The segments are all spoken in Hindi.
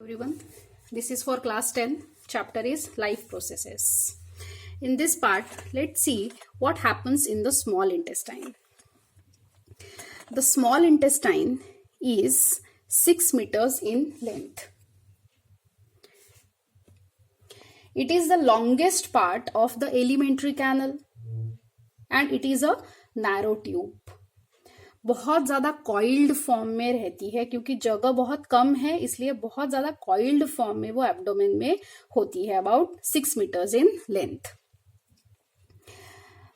Everyone, this is for class 10. Chapter is life processes. In this part, let's see what happens in the small intestine. The small intestine is 6 meters in length. It is the longest part of the alimentary canal and it is a narrow tube. बहुत ज्यादा कॉइल्ड फॉर्म में रहती है क्योंकि जगह बहुत कम है, इसलिए बहुत ज्यादा कॉइल्ड फॉर्म में वो एब्डोमेन में होती है, about 6 meters in length.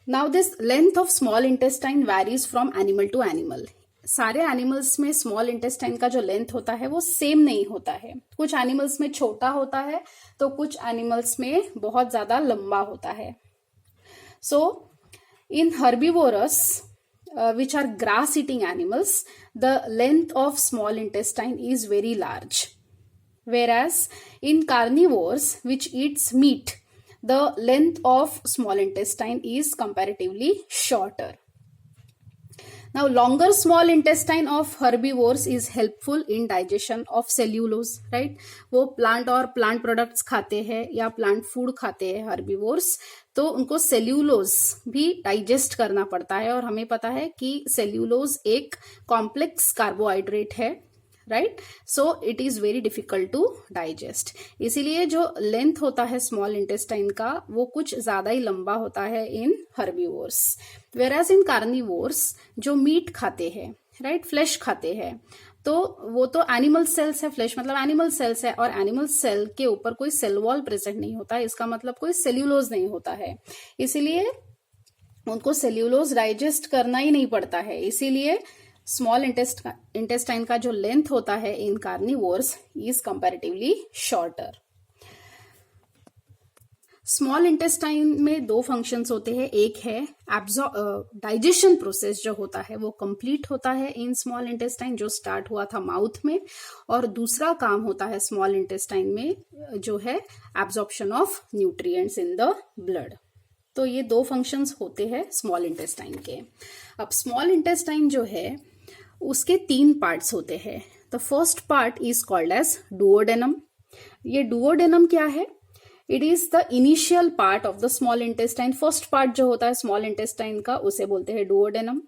Now this length of small intestine varies from animal to animal. सारे एनिमल्स में स्मॉल इंटेस्टाइन का जो लेंथ होता है वो सेम नहीं होता है. कुछ एनिमल्स में छोटा होता है तो कुछ एनिमल्स में बहुत ज्यादा लंबा होता है. सो इन herbivorous which are grass eating animals, the length of small intestine is very large, whereas in carnivores which eats meat, the length of small intestine is comparatively shorter. Now longer small intestine of herbivores is helpful in digestion of cellulose, right? वो प्लांट और प्लांट प्रोडक्ट्स खाते हैं या प्लांट फूड खाते हैं herbivores, तो उनको सेल्यूलोज भी डाइजेस्ट करना पड़ता है और हमें पता है कि सेल्यूलोज एक कॉम्प्लेक्स कार्बोहाइड्रेट है, right? So it is very difficult to digest. इसीलिए जो लेंथ होता है स्मॉल इंटेस्टाइन का वो कुछ ज्यादा ही लंबा होता है इन हर्बीवोर्स. वेराज इन कार्निवोर्स जो मीट खाते हैं, राइट, फ्लैश खाते हैं, तो वो तो एनिमल सेल्स है, फ्लैश मतलब एनिमल सेल्स है और एनिमल सेल के ऊपर कोई सेल वॉल प्रेजेंट नहीं होता है, इसका मतलब कोई सेल्यूलोज नहीं होता है, इसीलिए उनको सेल्यूलोज डाइजेस्ट करना ही नहीं पड़ता है. इसीलिए स्मॉल इंटेस्टाइन का जो लेंथ होता है in carnivores is comparatively shorter. Small intestine में दो फंक्शंस होते हैं. एक है डाइजेशन प्रोसेस जो होता है वो कंप्लीट होता है इन स्मॉल इंटेस्टाइन, जो स्टार्ट हुआ था माउथ में, और दूसरा काम होता है स्मॉल इंटेस्टाइन में जो है absorption of nutrients in the blood. तो ये दो फंक्शंस होते हैं स्मॉल इंटेस्टाइन के. अब स्मॉल इंटेस्टाइन जो है उसके 3 पार्ट्स होते हैं. The first part is called as duodenum. ये डुओडेनम क्या है? It is the initial part of the small intestine. First part जो होता है स्मॉल इंटेस्टाइन का उसे बोलते हैं डुओडेनम.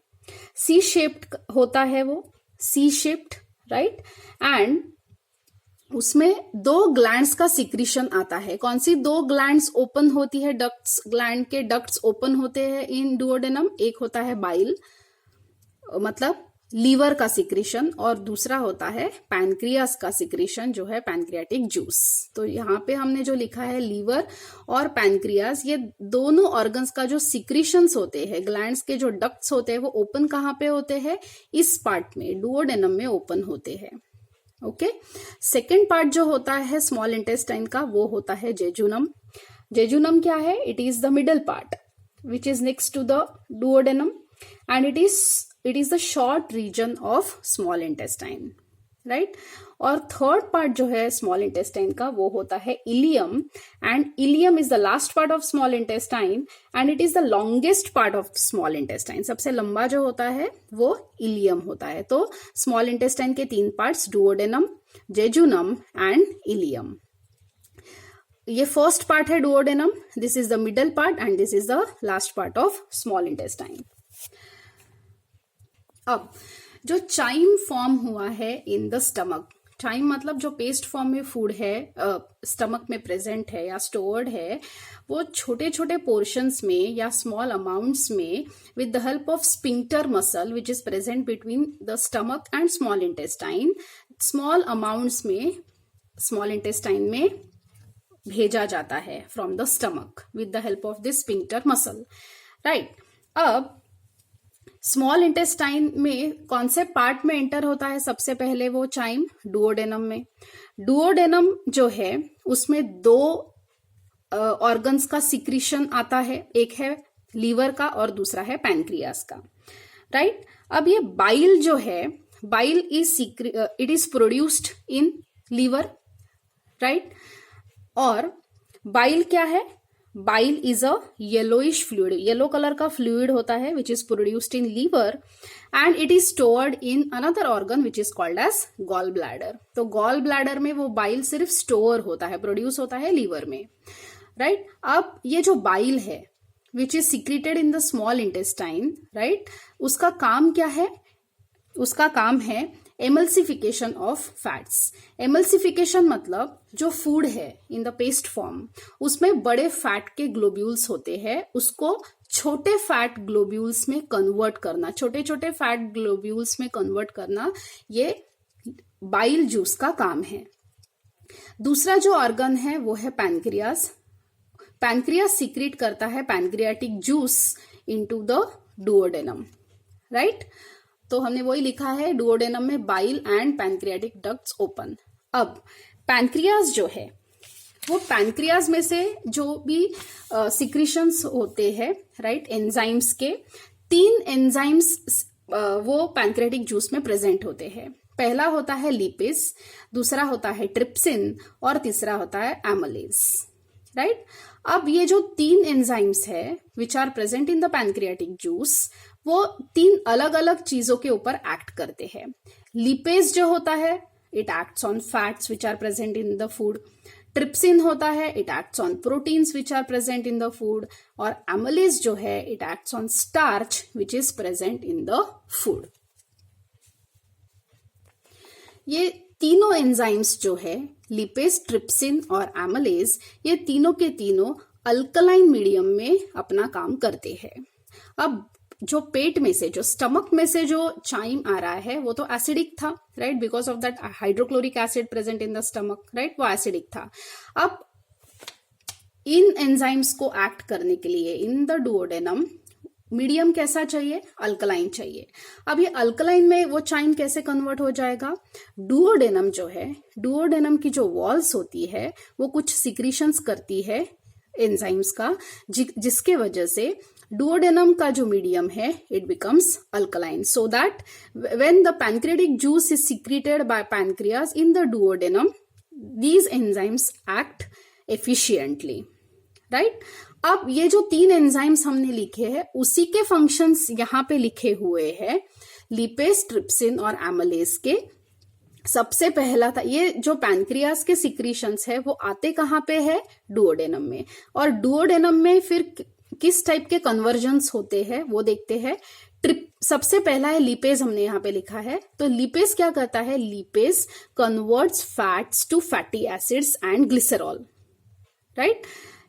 सी शेप्ड होता है वो, सी शेप्ड, राइट, एंड उसमें 2 ग्लैंड्स का सिक्रीशन आता है. कौन सी 2 ग्लैंड्स ओपन होती है? डक्ट्स, ग्लैंड के डक्ट्स ओपन होते हैं इन डुओडेनम. एक होता है बाइल मतलब लीवर का सिक्रीशन और दूसरा होता है पैनक्रियास का सिक्रीशन जो है पैनक्रियाटिक जूस. तो यहाँ पे हमने जो लिखा है लीवर और पैनक्रियास, ये दोनों ऑर्गन्स का जो सिक्रीशंस होते हैं, ग्लैंड्स के जो डक्ट्स होते हैं वो ओपन कहाँ पे होते हैं? इस पार्ट में, डुओडेनम में ओपन होते हैं. ओके. सेकेंड पार्ट जो होता है स्मॉल इंटेस्टाइन का वो होता है जेजुनम. जेजुनम क्या है? It is the middle part which is next to the duodenum and it is the short region of small intestine, right? और थर्ड पार्ट जो है स्मॉल इंटेस्टाइन का वो होता है ileum, and ileum is the last part of small intestine and it is the longest part of small intestine. सबसे लंबा जो होता है वो इलियम होता है. तो स्मॉल इंटेस्टाइन के 3 parts, duodenum, jejunum and ileum. ये फर्स्ट पार्ट है duodenum, this is the middle part and this is the last part of small intestine. अब जो चाइम फॉर्म हुआ है इन द स्टमक, चाइम मतलब जो पेस्ट फॉर्म में फूड है स्टमक में प्रेजेंट है या स्टोर्ड है, वो छोटे छोटे पोर्शंस में या स्मॉल अमाउंट्स में with the help of sphincter muscle which is present between the stomach and small intestine, small amounts में स्मॉल इंटेस्टाइन में भेजा जाता है from the stomach with the help of this sphincter muscle, right. अब स्मॉल इंटेस्टाइन में कौन से पार्ट में एंटर होता है सबसे पहले? वो चाइम डुओडेनम में. डुओडेनम जो है उसमें 2 ऑर्गन्स का सिक्रीशन आता है, एक है लीवर का और दूसरा है पैनक्रियास का, राइट. अब ये बाइल जो है, bile it is produced in liver, right. और बाइल क्या है? Bile is a yellowish fluid, yellow colour का फ्लूइड होता है which is produced in liver and it is stored in another organ which is called as gall bladder. तो गॉल ब्लैडर में वो बाइल सिर्फ स्टोर होता है, प्रोड्यूस होता है लीवर में, राइट। अब ये जो बाइल है which is secreted in the small intestine, right, उसका काम क्या है? उसका काम है एमल्सिफिकेशन ऑफ फैट्स। एमल्सिफिकेशन मतलब जो फूड है इन द पेस्ट फॉर्म, उसमें बड़े फैट के ग्लोब्यूल्स होते हैं, उसको छोटे फैट ग्लोब्यूल्स में कन्वर्ट करना, छोटे छोटे फैट ग्लोब्यूल्स में कन्वर्ट करना, ये बाइल जूस का काम है। दूसरा जो ऑर्गन है वो है पैनक्रियाज। पैनक्रियाज सीक्रेट करता है pancreatic juice into the duodenum, right. तो हमने वही लिखा है, डुओडेनम में bile and pancreatic ducts open. अब पैनक्रियाज जो है वो पैनक्रियाज में से जो भी सिक्रीशंस होते हैं, राइट, एंजाइम्स के 3 एंजाइम्स वो पैनक्रियाटिक जूस में प्रेजेंट होते हैं। पहला होता है लिपेज, दूसरा होता है ट्रिप्सिन और तीसरा होता है एमालेज, राइट। अब ये जो 3 एंजाइम्स है which are present in the pancreatic juice, वो 3 अलग अलग चीजों के ऊपर एक्ट करते हैं। लिपेज जो होता है it acts on fats which are present in the food, trypsin होता है it acts on proteins which are present in the food, और एमालेज जो है it acts on starch which is present in the food. ये तीनों एंजाइम्स जो है लिपेज, ट्रिप्सिन और एमालेज, ये तीनों के तीनों अल्कलाइन मीडियम में अपना काम करते हैं। अब जो पेट में से, जो स्टमक में से जो चाइम आ रहा है वो तो एसिडिक था, right, because of that hydrochloric acid present in the stomach, right, वो एसिडिक था। अब इन एंजाइम्स को एक्ट करने के लिए इन द डुओडेनम मीडियम कैसा चाहिए? अल्कलाइन चाहिए। अब ये अल्कलाइन में वो चाइम कैसे कन्वर्ट हो जाएगा? डुओडेनम जो है, डुओडेनम की जो वॉल्स होती है वो कुछ सिक्रीशंस करती है एंजाइम्स का, जिसके वजह से डुओडेनम का जो मीडियम है it becomes alkaline, so that when the pancreatic juice is secreted by pancreas in the duodenum, these enzymes act efficiently, right. अब ये जो 3 एंजाइम्स हमने लिखे हैं उसी के फंक्शंस यहाँ पे लिखे हुए हैं लिपेज, ट्रिप्सिन और एमालेज के। सबसे पहला था ये जो पैनक्रियाज के सिक्रीशंस है वो आते कहाँ पे है? डुओडेनम में। और डुओडेनम में फिर किस टाइप के कन्वर्जन्स होते हैं वो देखते हैं। सबसे पहला है लिपेज, हमने यहाँ पे लिखा है। तो लिपेज क्या करता है? Lipase converts fats to fatty acids and glycerol, right,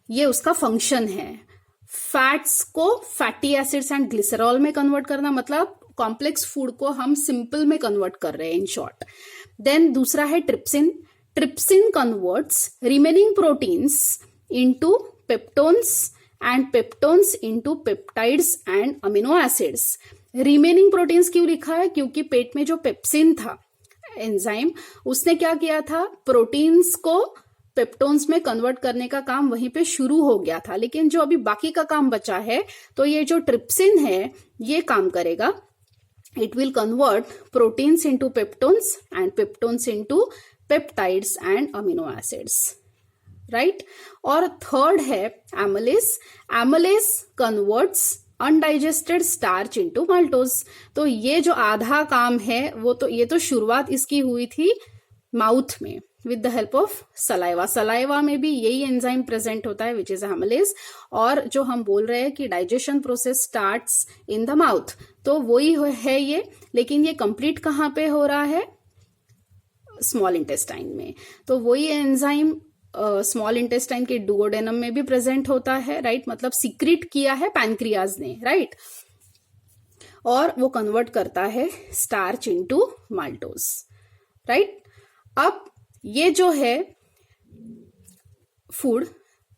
ये उसका फंक्शन है। फैट्स को फैटी एसिड्स एंड ग्लिसरॉल में कन्वर्ट करना, मतलब कॉम्प्लेक्स फूड को हम सिंपल में कन्वर्ट कर रहे हैं इन शॉर्ट। देन दूसरा है trypsin. Trypsin converts remaining proteins into peptones and peptones into peptides and amino acids. Remaining proteins क्यों लिखा है? क्योंकि पेट में जो पेप्सिन था एंजाइम, उसने क्या किया था? प्रोटीन्स को पेप्टोन्स में कन्वर्ट करने का काम वहीं पे शुरू हो गया था, लेकिन जो अभी बाकी का काम बचा है तो ये जो ट्रिप्सिन है ये काम करेगा। It will convert proteins into peptones and peptones into peptides and amino acids, right. और थर्ड है amylase. Amylase converts undigested starch into maltose. तो ये जो आधा काम है वो तो ये तो शुरुआत इसकी हुई थी माउथ में with the help of saliva. Saliva में भी यही एंजाइम प्रेजेंट होता है विच इज एमालेज। और जो हम बोल रहे हैं कि digestion process starts in the mouth, तो वही है ये, लेकिन ये कंप्लीट कहाँ पे हो रहा है? स्मॉल इंटेस्टाइन में। तो वही एंजाइम स्मॉल इंटेस्टाइन के डुओडेनम में भी प्रेजेंट होता है, राइट, मतलब सीक्रेट किया है पैनक्रियाज ने, राइट, और वो कन्वर्ट करता है स्टार्च इनटू माल्टोज, राइट। अब ये जो है फूड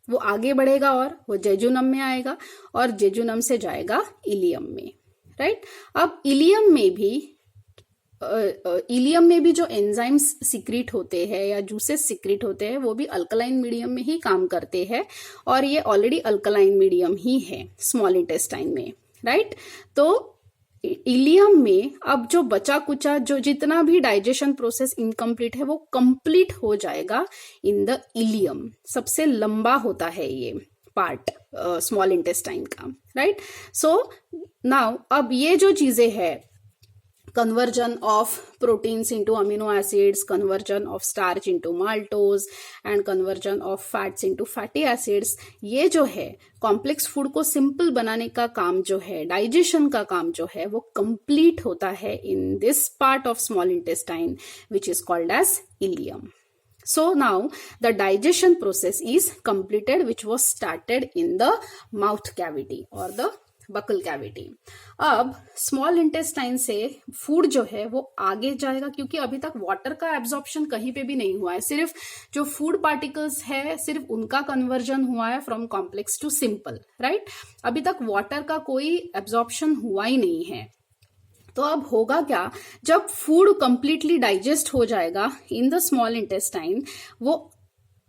वो आगे बढ़ेगा और वो जेजुनम में आएगा और जेजुनम से जाएगा इलियम में, राइट। अब इलियम में भी जो एंजाइम्स सीक्रेट होते हैं या जूसेस सीक्रेट होते हैं वो भी अल्कलाइन मीडियम में ही काम करते हैं, और ये ऑलरेडी अल्कलाइन मीडियम ही है स्मॉल इंटेस्टाइन में, राइट। तो इलियम में अब जो बचा कुचा जो जितना भी डाइजेशन प्रोसेस इनकम्प्लीट है वो कंप्लीट हो जाएगा इन द इलियम। सबसे लंबा होता है ये पार्ट स्मॉल इंटेस्टाइन का, राइट। सो नाउ अब ये जो चीजें है, conversion of proteins into amino acids, conversion of starch into maltose and conversion of fats into fatty acids, ये जो है कॉम्प्लेक्स फूड को सिंपल बनाने का काम जो है, डाइजेशन का काम जो है, वो कंप्लीट होता है in this part of small intestine which is called as ileum. So now the digestion process is completed which was started in the mouth cavity or the buccal cavity. अब स्मॉल इंटेस्टाइन से फूड जो है वो आगे जाएगा, क्योंकि अभी तक वाटर का एब्जॉर्प्शन कहीं पे भी नहीं हुआ है. सिर्फ जो फूड पार्टिकल्स है सिर्फ उनका कन्वर्जन हुआ है from complex to simple, right. अभी तक वाटर का कोई एब्जॉर्प्शन हुआ ही नहीं है. तो अब होगा क्या, जब फूड कंप्लीटली डाइजेस्ट हो जाएगा इन द स्मॉल इंटेस्टाइन, वो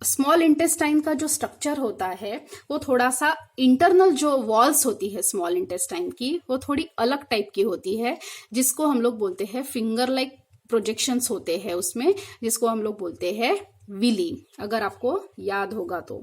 स्मॉल इंटेस्टाइन का जो स्ट्रक्चर होता है वो थोड़ा सा, इंटरनल जो वॉल्स होती है स्मॉल इंटेस्टाइन की वो थोड़ी अलग टाइप की होती है, जिसको हम लोग बोलते हैं फिंगर लाइक प्रोजेक्शंस होते हैं उसमें, जिसको हम लोग बोलते हैं विली, अगर आपको याद होगा तो.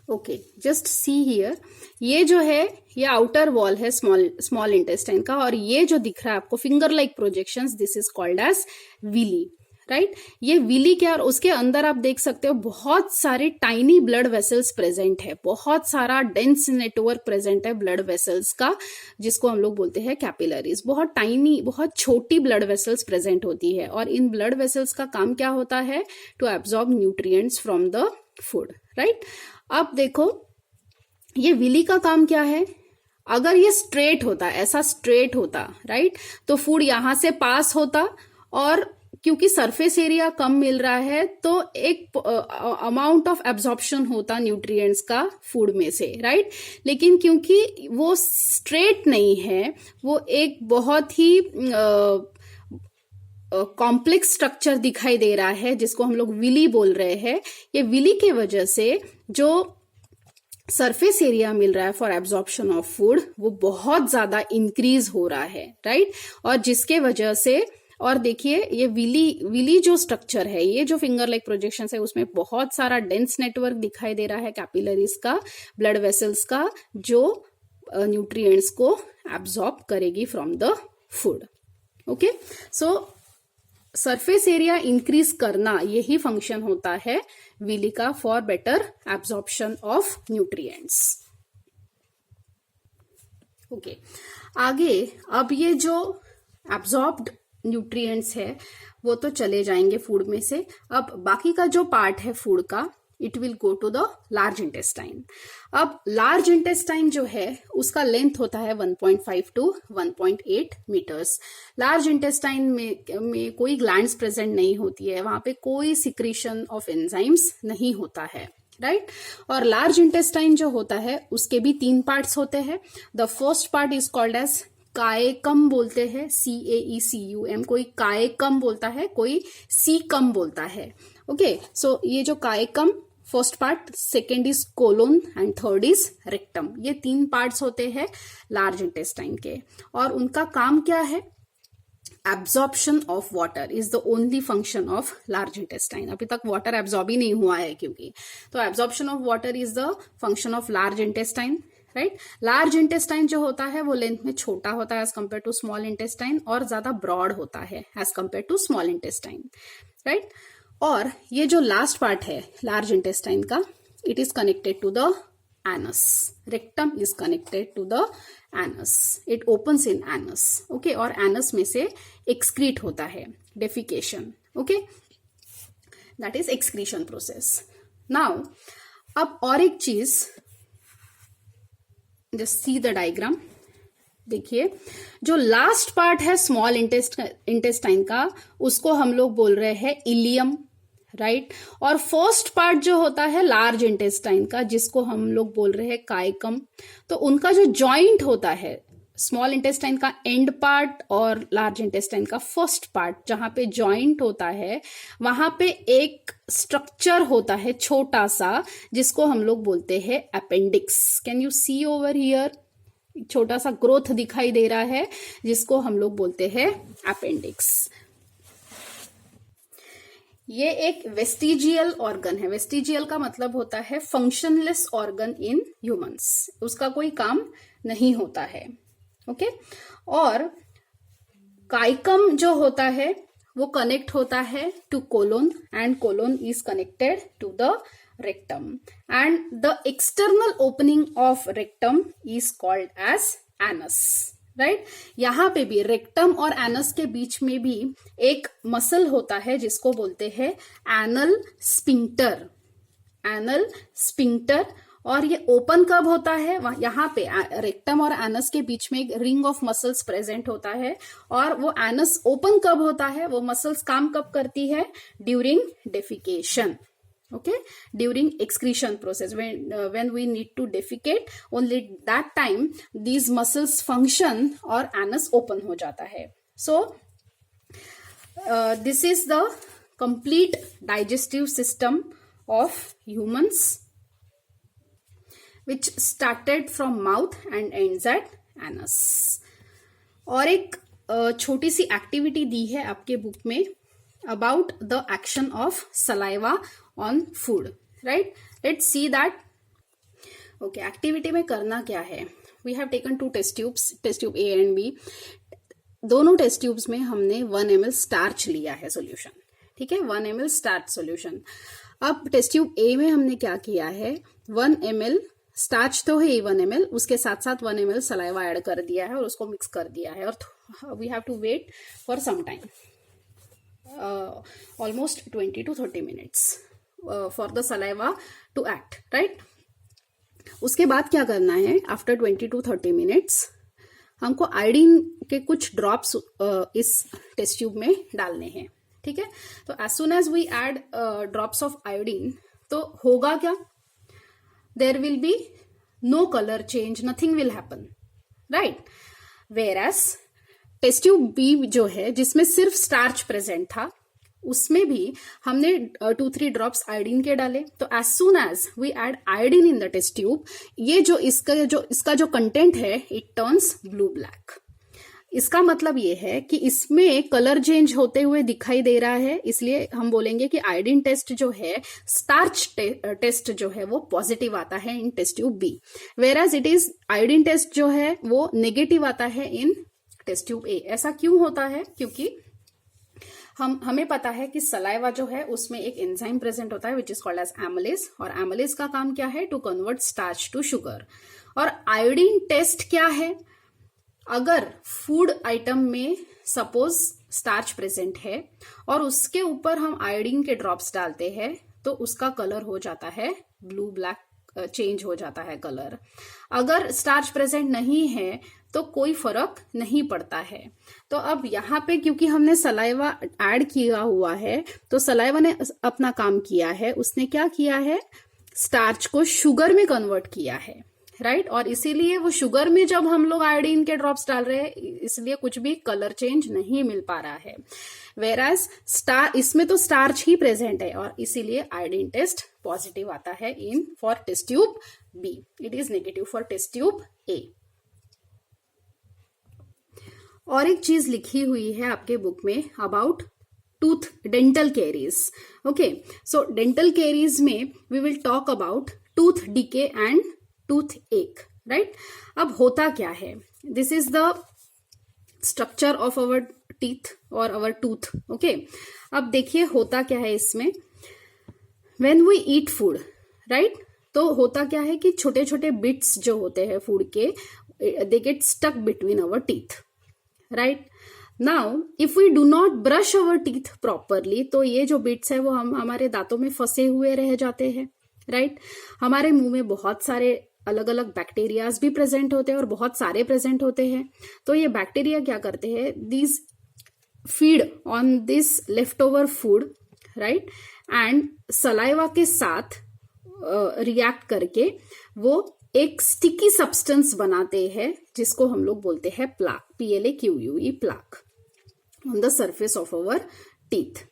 ओके, जस्ट सी हियर, ये जो है ये आउटर वॉल है स्मॉल इंटेस्टाइन का, और ये जो दिख रहा है आपको finger like projections, this is called as villi, right. ये विली क्या, और उसके अंदर आप देख सकते हो बहुत सारे टाइनी ब्लड वेसल्स प्रेजेंट है, बहुत सारा डेंस नेटवर्क प्रेजेंट है ब्लड वेसल्स का, जिसको हम लोग बोलते हैं कैपिलरीज. बहुत टाइनी, बहुत छोटी ब्लड वेसल्स प्रेजेंट होती है, और इन ब्लड वेसल्स का काम क्या होता है, to absorb nutrients from the food, right. अब देखो ये विली का काम क्या है, अगर ये स्ट्रेट होता, ऐसा स्ट्रेट होता, राइट, तो फूड यहां से पास होता, और क्योंकि सरफेस एरिया कम मिल रहा है तो एक अमाउंट ऑफ एब्जॉर्प्शन होता न्यूट्रिएंट्स का फूड में से, राइट. लेकिन क्योंकि वो स्ट्रेट नहीं है, वो एक बहुत ही कॉम्प्लेक्स स्ट्रक्चर दिखाई दे रहा है, जिसको हम लोग विली बोल रहे हैं. ये विली के वजह से जो सरफेस एरिया मिल रहा है फॉर एब्जॉर्प्शन ऑफ फूड वो बहुत ज्यादा इंक्रीज हो रहा है, राइट. और जिसके वजह से, और देखिए ये विली जो स्ट्रक्चर है, ये जो फिंगर लाइक प्रोजेक्शन है, उसमें बहुत सारा डेंस नेटवर्क दिखाई दे रहा है कैपिलरीज का, ब्लड वेसल्स का, जो न्यूट्रिएंट्स को एब्जॉर्ब करेगी from the food. Okay, so surface area increase करना यही फंक्शन होता है विली का for better absorption of nutrients. Okay, आगे अब ये जो एब्जॉर्ब्ड न्यूट्रिएंट्स है वो तो चले जाएंगे फूड में से. अब बाकी का जो पार्ट है फूड का, it will go to the large intestine. अब लार्ज इंटेस्टाइन जो है उसका लेंथ होता है 1.5 टू 1.8 मीटर्स. लार्ज इंटेस्टाइन में कोई ग्लैंड्स प्रेजेंट नहीं होती है, वहां पे कोई सिक्रीशन ऑफ एंजाइम्स नहीं होता है, राइट. और लार्ज इंटेस्टाइन जो होता है उसके भी 3 पार्ट्स होते हैं. The first part is called as caecum बोलते हैं, CAECUM. कोई काएकम बोलता है, कोई सीकम बोलता है. ओके, सो ये जो caecum first part, second is colon and third is rectum. ये 3 पार्ट्स होते हैं लार्ज इंटेस्टाइन के, और उनका काम क्या है, absorption of water is the only function of large intestine. अभी तक वाटर एब्जॉर्ब ही नहीं हुआ है क्योंकि, तो absorption of water is the function of large intestine, right. Large intestine जो होता है वो लेंथ में छोटा होता है as compare to small intestine, और ज्यादा ब्रॉड होता है as compare to small intestine, right. और ये जो लास्ट पार्ट है लार्ज इंटेस्टाइन का, it is connected to the anus. Rectum is connected to the anus, it opens in anus. Okay, और एनस में से एक्सक्रीट होता है, defecation. Okay, that is excretion process. Now अब और एक चीज, जस्ट सी द डायग्राम. देखिए जो लास्ट पार्ट है स्मॉल इंटेस्टाइन का, उसको हम लोग बोल रहे हैं इलियम, राइट. और फर्स्ट पार्ट जो होता है लार्ज इंटेस्टाइन का, जिसको हम लोग बोल रहे हैं काइकम, तो उनका जो जॉइंट होता है स्मॉल इंटेस्टाइन का एंड पार्ट और लार्ज इंटेस्टाइन का फर्स्ट पार्ट, जहां पे जॉइंट होता है वहां पे एक स्ट्रक्चर होता है छोटा सा, जिसको हम लोग बोलते हैं appendix. Can you see over here, छोटा सा ग्रोथ दिखाई दे रहा है जिसको हम लोग बोलते हैं अपेंडिक्स. ये एक वेस्टिजियल ऑर्गन है। वेस्टिजियल का मतलब होता है फंक्शनलेस ऑर्गन इन ह्यूमंस, उसका कोई काम नहीं होता है। ओके, और काइकम जो होता है वो कनेक्ट होता है to colon, and colon is connected to the rectum, and the external opening of rectum is called as anus. Right, यहां पे भी रेक्टम और एनस के बीच में भी एक मसल होता है जिसको बोलते हैं एनल स्पिंक्टर। एनल स्पिंक्टर, और ये ओपन कब होता है, यहाँ पे रेक्टम और एनस के बीच में एक रिंग ऑफ मसल्स प्रेजेंट होता है, और वो एनस ओपन कब होता है, वो मसल्स काम कब करती है, during defecation. Okay, during excretion process, when we need to defecate, only that time these muscles function और anus open हो जाता है. So this is the complete digestive system of humans, which started from mouth and ends at anus. और एक छोटी सी एक्टिविटी दी है आपके बुक में about the action of saliva on food. Right, let's see that. Okay, activity में करना क्या है, we have taken two test tubes, test tube A and B. दोनों टेस्ट ट्यूब्स में हमने 1 ml स्टार्च लिया है सॉल्यूशन, ठीक है, 1 ml स्टार्च सॉल्यूशन। अब टेस्ट ट्यूब A में हमने क्या किया है, 1 ml स्टार्च तो है 1 ml, उसके साथ साथ 1 ml सलाइवा ऐड कर दिया है और उसको मिक्स कर दिया है, और we have to wait for some time, almost 20 to 30 minutes for the saliva to act, right? उसके बाद क्या करना है, आफ्टर 20 to 30 minutes हमको आयोडीन के कुछ ड्रॉप्स इस टेस्ट ट्यूब में डालने हैं, ठीक है। तो as soon as we add drops of iodine, तो होगा क्या, there will be no colour change, nothing will happen, right. Whereas test tube B जो है, जिसमें सिर्फ स्टार्च प्रेजेंट था, उसमें भी हमने 2-3 ड्रॉप्स आयोडीन के डाले। तो as soon as we add iodine in the test tube, ये जो इसका जो कंटेंट है, इट टर्न्स ब्लू ब्लैक। इसका मतलब ये है कि इसमें कलर चेंज होते हुए दिखाई दे रहा है, इसलिए हम बोलेंगे कि आयोडीन टेस्ट जो है, स्टार्च टेस्ट जो है वो पॉजिटिव आता है in test tube B, whereas it is iodine test जो है वो नेगेटिव आता है इन टेस्ट ट्यूब ए। ऐसा क्यों होता है, क्योंकि हमें पता है कि सलाइवा जो है उसमें एक एंजाइम प्रेजेंट होता है which is called as amylase, और एमिलेज का काम क्या है, to convert starch to sugar. और आयोडीन टेस्ट क्या है, अगर फूड आइटम में सपोज स्टार्च प्रेजेंट है और उसके ऊपर हम आयोडीन के ड्रॉप्स डालते हैं, तो उसका कलर हो जाता है ब्लू ब्लैक, चेंज हो जाता है कलर। अगर स्टार्च प्रेजेंट नहीं है तो कोई फर्क नहीं पड़ता है। तो अब यहाँ पे क्योंकि हमने सलाइवा ऐड किया हुआ है, तो सलाइवा ने अपना काम किया है, उसने क्या किया है, स्टार्च को शुगर में कन्वर्ट किया है, राइट। और इसीलिए वो शुगर में जब हम लोग आयोडीन के ड्रॉप्स डाल रहे हैं, इसलिए कुछ भी कलर चेंज नहीं मिल पा रहा है। वेराज इसमें तो स्टार्च ही प्रेजेंट है, और इसीलिए आयोडीन टेस्ट पॉजिटिव आता है in for test tube B, it is negative for test tube A. और एक चीज लिखी हुई है आपके बुक में about tooth dental caries. Okay, so dental caries में we will talk about tooth decay and toothache, right. अब होता क्या है, this is the structure of our teeth और अवर टूथ। ओके, अब देखिए होता क्या है इसमें, when we eat food, right, तो होता क्या है कि छोटे छोटे बिट्स जो होते हैं फूड के, they get stuck between our teeth, right. Now if we do not brush our teeth properly, तो ये जो बिट्स है वो हमारे दांतों में फंसे हुए रह जाते हैं, राइट। हमारे मुंह में बहुत सारे अलग अलग बैक्टीरियाज भी प्रेजेंट होते हैं और बहुत सारे प्रेजेंट होते हैं। तो ये बैक्टीरिया क्या करते हैं, these feed on this left over food, right, and saliva के साथ रिएक्ट करके वो एक स्टिकी सब्सटेंस बनाते हैं, जिसको हम लोग बोलते हैं plaque, PLAQUE, plaque, on the surface of our teeth,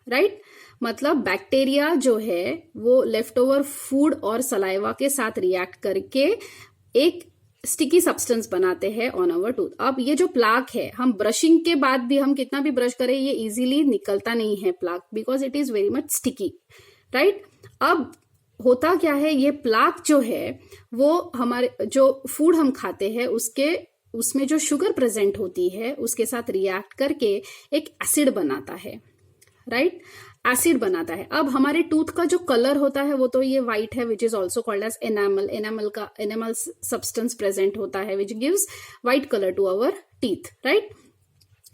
right. मतलब बैक्टीरिया जो है वो लेफ्ट ओवर फूड और सलाइवा के साथ रिएक्ट करके एक स्टिकी सब्सटेंस बनाते हैं ऑन आवर टूथ। अब ये जो प्लाक है, हम ब्रशिंग के बाद भी हम कितना भी ब्रश करें ये इजीली निकलता नहीं है plaque, because it is very much sticky, right. अब होता क्या है, ये प्लाक जो है वो हमारे जो फूड हम खाते हैं उसमें जो शुगर प्रेजेंट होती है उसके साथ रिएक्ट करके एक एसिड बनाता है, राइट, एसिड बनाता है। अब हमारे टूथ का जो कलर होता है वो तो ये व्हाइट है, which is also called as enamel. Enamel substance present होता है which gives white colour to our teeth, right.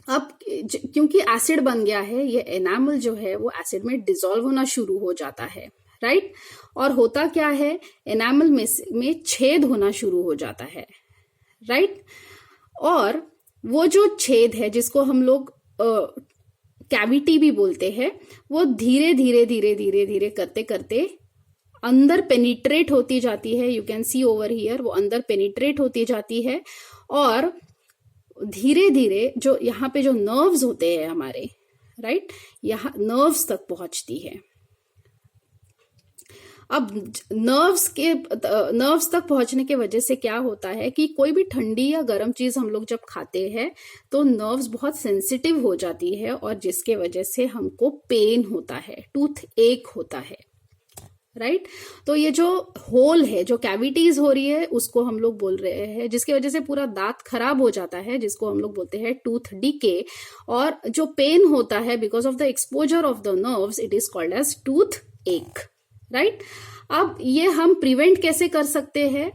अब क्योंकि एसिड बन गया है, ये एनामल जो है वो एसिड में डिसॉल्व होना शुरू हो जाता है, राइट। और होता क्या है, एनामल में छेद होना शुरू हो जाता है, राइट। और वो जो छेद है जिसको हम लोग कैविटी भी बोलते हैं, वो धीरे धीरे धीरे धीरे धीरे करते करते अंदर पेनिट्रेट होती जाती है। You can see over here, वो अंदर पेनिट्रेट होती जाती है और धीरे धीरे जो यहाँ पे जो नर्व्स होते हैं हमारे, राइट, यहाँ नर्व्स तक पहुंचती है। अब नर्व्स तक पहुंचने के वजह से क्या होता है कि कोई भी ठंडी या गर्म चीज हम लोग जब खाते हैं तो नर्व्स बहुत सेंसिटिव हो जाती है और जिसके वजह से हमको पेन होता है, टूथ एक होता है, राइट। तो ये जो होल है, जो कैविटीज हो रही है, उसको हम लोग बोल रहे हैं, जिसकी वजह से पूरा दांत खराब हो जाता है, जिसको हम लोग बोलते हैं टूथ डीके। और जो पेन होता है because of the exposure of the nerves, it is called as toothache, right. अब ये हम प्रिवेंट कैसे कर सकते हैं?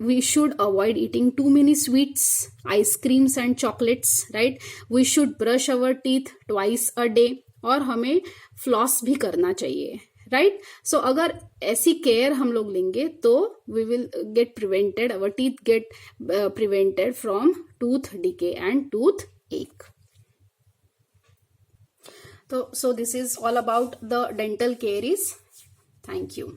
We should avoid eating too many sweets, ice creams and chocolates, right? We should brush our teeth twice a day और हमें फ्लॉस भी करना चाहिए, राइट। सो अगर ऐसी केयर हम लोग लेंगे तो we will get prevented, our teeth get prevented from tooth decay and tooth ache. So this is all about the dental caries. Thank you.